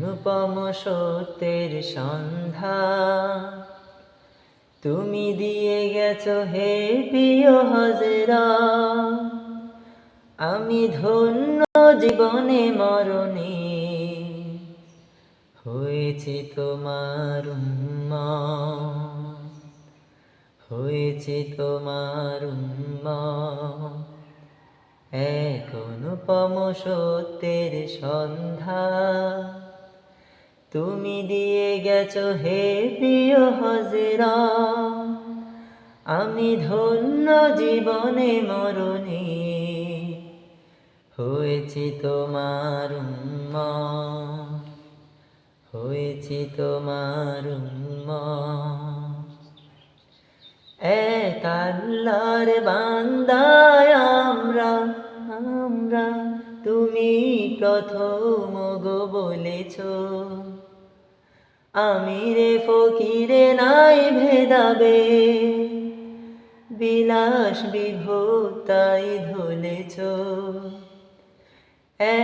অনুপম সত্যের সন্ধ্যা তুমি দিয়ে গেছো হে প্রিয় হজরা। আমি ধন্য জীবনে মরণে হয়েছি তোমার উম্মত, হয়েছি তোমার উম্মত। এক অনুপম সত্যের সন্ধ্যা তুমি দিয়ে গেছো হে প্রিয় হজরা। আমি ধন্য জীবনে মরণে হয়েছি তোমার উম্মত, হয়েছি তোমার উম্মত। এক আল্লাহর বান্দায় আমরা তুমি প্রথম গো বলেছ। আমিরে ফকিরে নাই ভেদাবে, বিলাস বিভূতাই ধরেছ।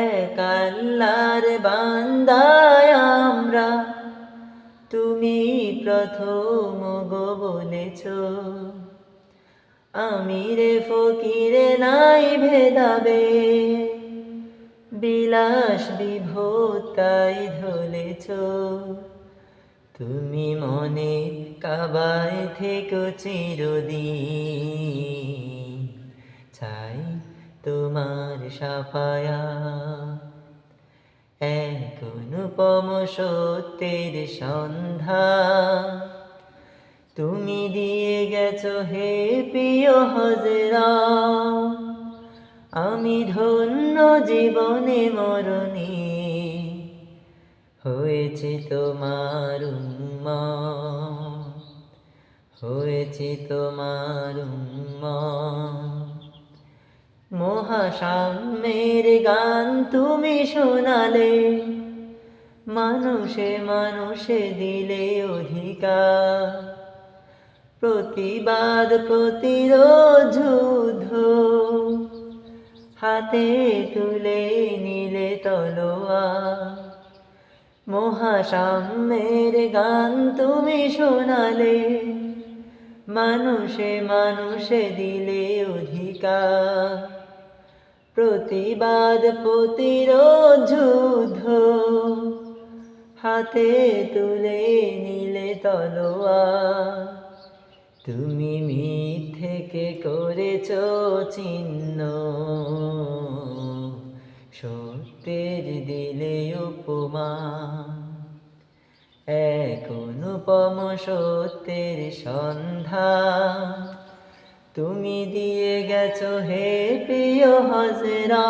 এক আল্লাহর বান্দায় আমরা তুমি প্রথম গো বলেছ। আমিরে ফকিরে নাই ভেদাবে, বিলাস বিভূতাই ধরেছ। তুমি মনে কাবায় থেকো চিরদিন, চাই তোমার সাফায়াত। এক অনুপম সত্যের সন্ধ্যা তুমি দিয়ে গেছো হে প্রিয় হজরা। আমি ধন্য জীবনে মরণে হয়েছি তোমার উম্মত, হয়েছি তোমার উম্মত। মহাসাম্যের গান তুমি শোনালে, মানুষে মানুষে দিলে অধিকার। প্রতিবাদ প্রতিরোধ যুদ্ধ হাতে তুলে নিলে তলোয়ার। মহাসাম্যের গান তুমি শোনালে, মানুষে মানুষে দিলে অধিকার। প্রতিবাদ প্রতিরোধ যুদ্ধ হাতে তুলে নিলে তলোয়ার। তুমি মিথ্যেকে করেছ চিহ্ন, সত্যের দিলে উপমা। এক অনুপম সত্যের সন্ধ্যা তুমি দিয়ে গেছো হে প্রিয় হজরা।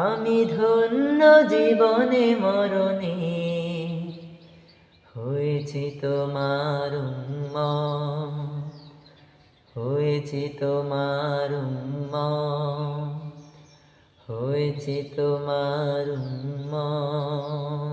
আমি ধন্য জীবনে মরণে হয়েছি তোমার উম্মত, হয়েছি তোমার উম্মত, হয়েছি তোমার উম্মত।